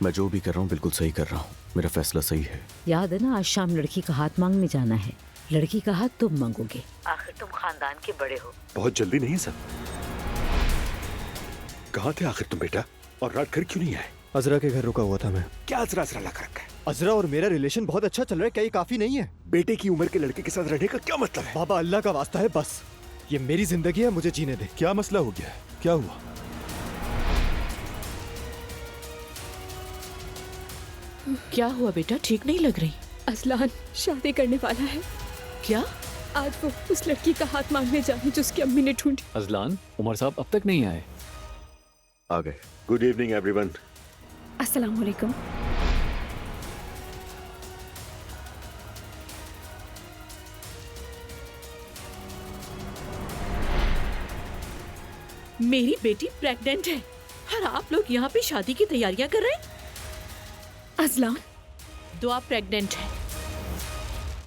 मैं जो भी कर रहा हूँ बिल्कुल सही कर रहा हूँ। मेरा फैसला सही है। याद है ना, आज शाम लड़की का हाथ मांगने जाना है। लड़की का हाथ तुम मांगोगे। आखिर तुम खानदान के बड़े हो। बहुत जल्दी नहीं सर। कहाँ थे आखिर तुम बेटा, और रात घर क्यों नहीं आए? अजरा के घर रुका हुआ था मैं। क्या अजरा अजरा लगा रखा है? अजरा और मेरा रिलेशन बहुत अच्छा चल रहा है, क्या ये काफी नहीं है? बेटे की उम्र के लड़के के साथ रहने का क्या मतलब है? बाबा अल्लाह का वास्ता है, बस ये मेरी जिंदगी है, मुझे जीने दे। क्या मसला हो गया है? क्या हुआ? क्या हुआ बेटा, ठीक नहीं लग रही? अजलान शादी करने वाला है। क्या? आज वो उस लड़की का हाथ मांगने जाए जो उसकी अम्मी ने ढूंढी। अजलान, उमर साहब अब तक नहीं आए। आ गए। Good evening everyone. अस्सलाम वालेकुम। मेरी बेटी प्रेग्नेंट है और आप लोग यहाँ पे शादी की तैयारियां कर रहे हैं? अजलान, दुआ प्रेग्नेंट है।